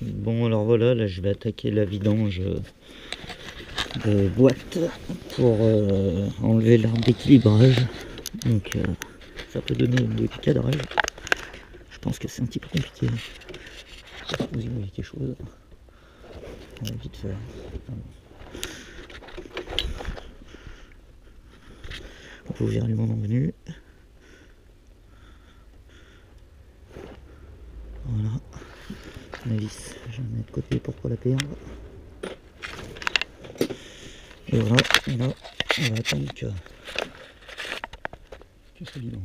Bon alors voilà, là je vais attaquer la vidange de boîte pour enlever l'arbre d'équilibrage. Donc ça peut donner des cadrage. Je pense que c'est un petit peu compliqué. Je sais pas si vous y voyez quelque chose. On va vite faire. On peut ouvrir le moment venu. Voilà. La vis, je vais la mettre de côté pour pas la perdre. Et voilà, et là, on va attendre que ça vidange.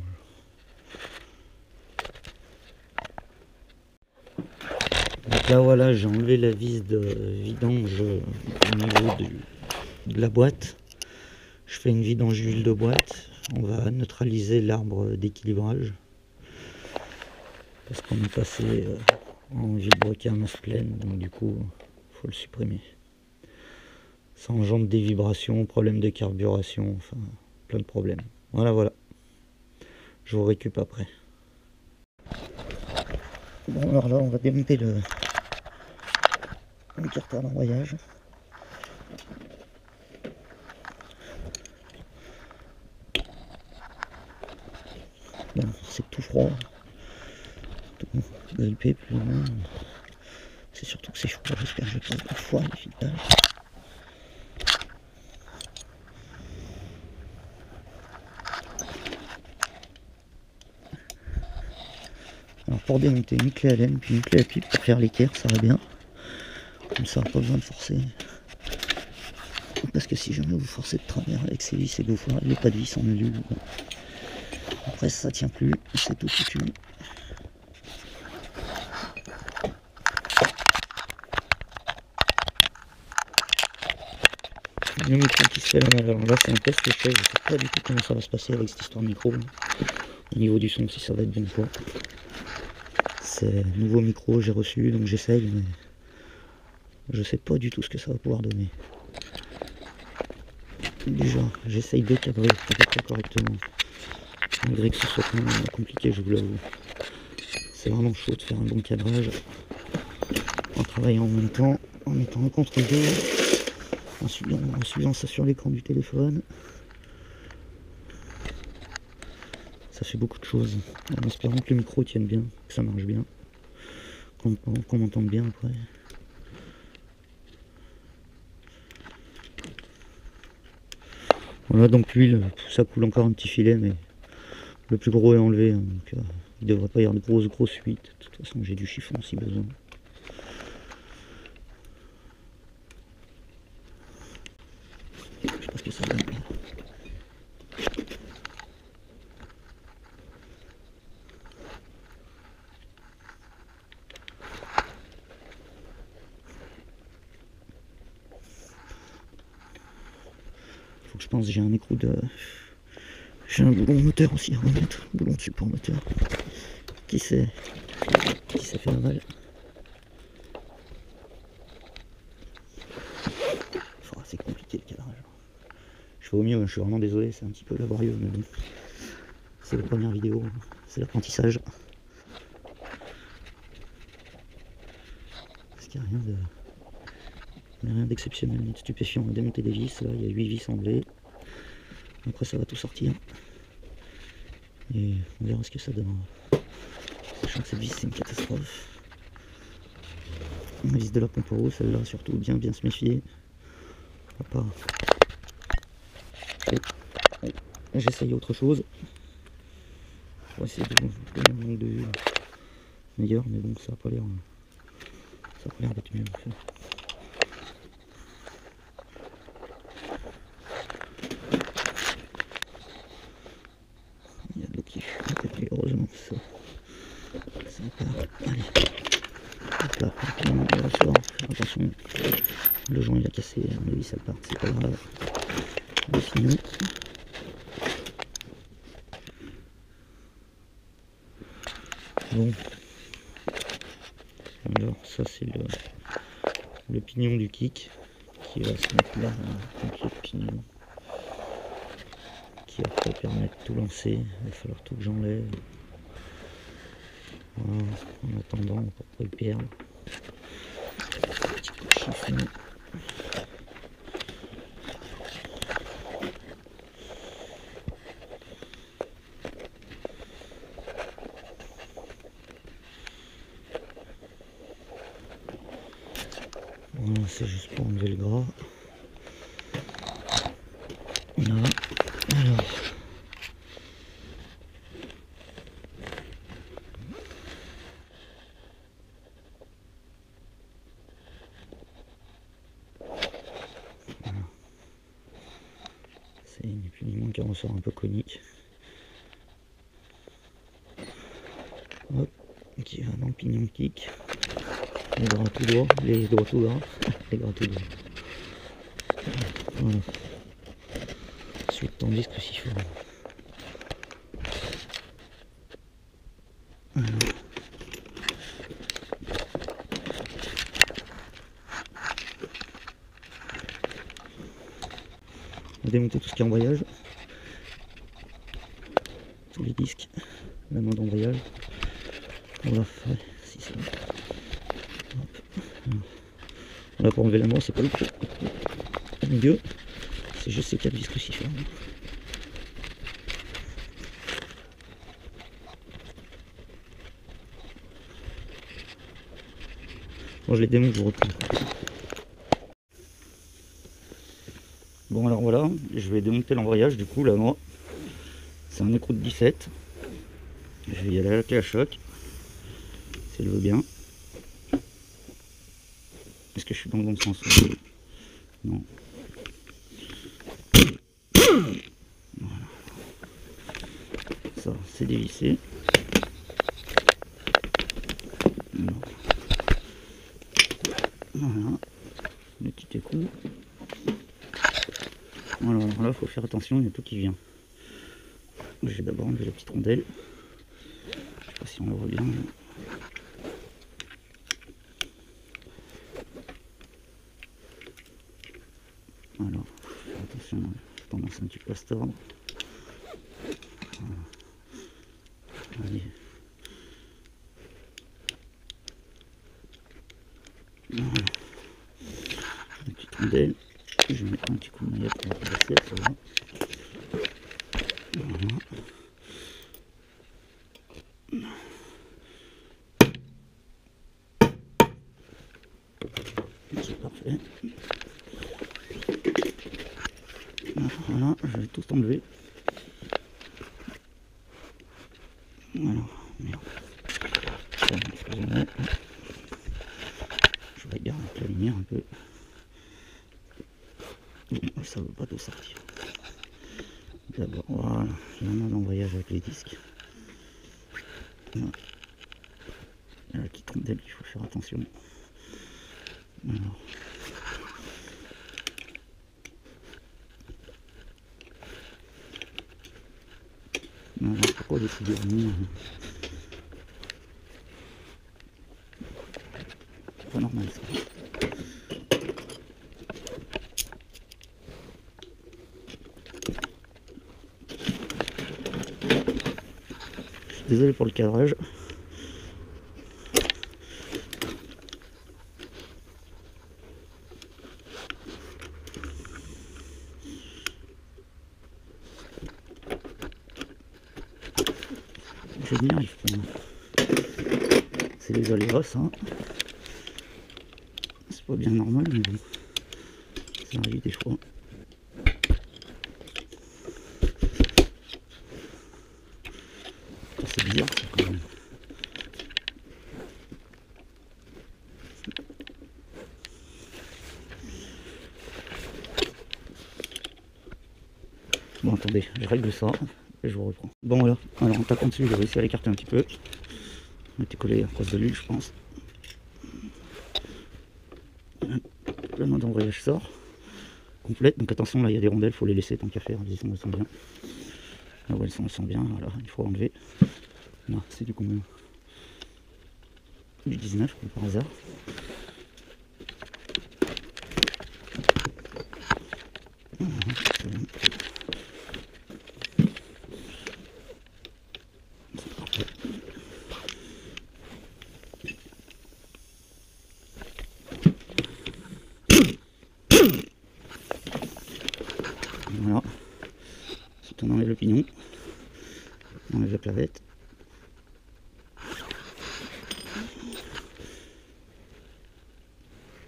Donc là voilà, j'ai enlevé la vis de vidange au niveau de la boîte. Je fais une vidange d'huile de boîte. On va neutraliser l'arbre d'équilibrage. Parce qu'on est passé en vilebrequin masse pleine, donc du coup, il faut le supprimer. Ça engendre des vibrations, problèmes de carburation, enfin, plein de problèmes. Voilà. Je vous récupère après. Bon, alors là, on va démonter le carter d'embrayage. Bon, c'est tout froid. Tout grippé, plus ou moins. C'est surtout que c'est chaud. J'espère que je vais pas foirer les filetages. Alors pour démonter une clé Allen puis une clé à pipe pour faire l'équerre, ça va bien. Comme ça, pas besoin de forcer. Parce que si jamais vous forcez de travers avec ces vis et que vous foirez les pas de vis en alu, après ça tient plus, c'est tout foutu. Le micro qui se fait la main. Alors là c'est un test que je fais, je sais pas du tout comment ça va se passer avec cette histoire de micro. Au niveau du son, si ça va être bien ou pas. C'est nouveau micro, j'ai reçu, donc j'essaye, mais je sais pas du tout ce que ça va pouvoir donner. Déjà, j'essaye de cadrer à peu près correctement. Malgré que ce soit quand même compliqué, je vous l'avoue. C'est vraiment chaud de faire un bon cadrage en travaillant en même temps, en étant en contre-jour, en suivant ça sur l'écran du téléphone. Ça fait beaucoup de choses, en espérant que le micro tienne bien, que ça marche bien, qu'on m'entende bien après. Voilà, donc l'huile, ça coule encore un petit filet, mais le plus gros est enlevé, hein, donc il ne devrait pas y avoir de grosses fuites. De toute façon, j'ai du chiffon si besoin. Je pense que ça va bien. Faut que je pense, j'ai un écrou de... J'ai un boulon moteur aussi à remettre, boulon de support moteur, qui s'est fait mal. Oh, c'est compliqué le cadrage. Je fais au mieux, je suis vraiment désolé, c'est un petit peu laborieux, mais bon. C'est la première vidéo, c'est l'apprentissage. Parce qu'il n'y a rien d'exceptionnel ni de stupéfiant. On a démonté des vis, là il y a 8 vis enlevées. Après ça va tout sortir. Et on verra ce que ça donne. Sachant que cette vis c'est une catastrophe. La vis de la pompe à eau, celle-là surtout, bien se méfier. On va pas... J'essaye autre chose. On va essayer de donner un manque de vue meilleur, mais bon ça n'a pas l'air d'être mieux. Il y a de l'eau qui fuit, heureusement ça part. Allez. Hop là, rapidement on ressort. Attention, le joint il a cassé, à mon avis ça part, c'est pas grave. Mais sinon. Bon. Alors ça c'est le pignon du kick qui va se mettre là contre le pignon. Qui après permet de tout lancer. Il va falloir tout que j'enlève. Voilà, en attendant pour pas y perdre. Petit coup de chiffon. Voilà, c'est juste pour enlever le gras. Là, alors. Voilà. C'est ni plus ni moins qu'un ressort un peu conique. Hop, qui va dans le pignon kick. Les bras tout droit, les doigts tout gras, les bras tout droit. Voilà. Suite tandis que siphon. Voilà. On va démonter tout ce qui est embrayage. Tous les disques, la main d'embrayage. Voilà, ouais, si c'est bon. Là pour enlever la main, c'est pas le milieu, c'est juste ces 4 vis crucifères. Bon, je les démonte, je vous reprends. Bon, alors voilà, je vais démonter l'embrayage. Du coup, là, moi, c'est un écrou de 17. Je vais y aller à choc, si elle veut bien. Est-ce que je suis dans le bon sens? Non. Voilà. Ça, c'est dévissé. Voilà. Le petit écrou. Voilà, alors là, il faut faire attention, il y a tout qui vient. Je vais d'abord enlever la petite rondelle. Je sais pas si on le voit bien. Alors, attention, tendance un petit peu à se tordre. Voilà. Allez. Voilà. Une petite rondelle. Je vais mettre un petit coup de maillette pour la passer, ça va. Voilà. C'est parfait. Voilà, je vais tout enlever. Voilà, merde. Excusez-moi. Je regarde avec la lumière un peu. Ça ne veut pas tout sortir. D'abord, voilà, j'ai un d'embrayage avec les disques. Voilà. Il y a la petite rondelle, il faut faire attention. Alors. Voilà, pourquoi les figurines? C'est pas normal ça. Désolé pour le cadrage. Je n'y arrive pas. C'est les aléas, ça. C'est pas bien normal, mais bon. Ça arrive des fois. C'est bizarre ça quand même. Bon, attendez, je règle ça et je vous reprends. Bon voilà, alors en tapant dessus, j'ai réussi à l'écarter un petit peu. On était collé à cause de l'huile, je pense. La main d'embrayage sort complète, donc attention, là il y a des rondelles, il faut les laisser tant qu'à faire, elles sont bien. Là où elles sont bien, voilà, il faut enlever. Là, c'est du combien? Du 19 par hasard. Voilà. Ensuite on enlève le pignon, on enlève la clavette.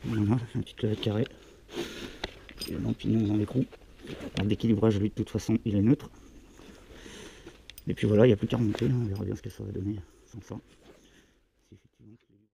Voilà, une petite clavette carrée. Et le pignon dans l'écrou. L'équilibrage lui de toute façon il est neutre. Et puis voilà, il n'y a plus qu'à remonter, on verra bien ce que ça va donner sans ça.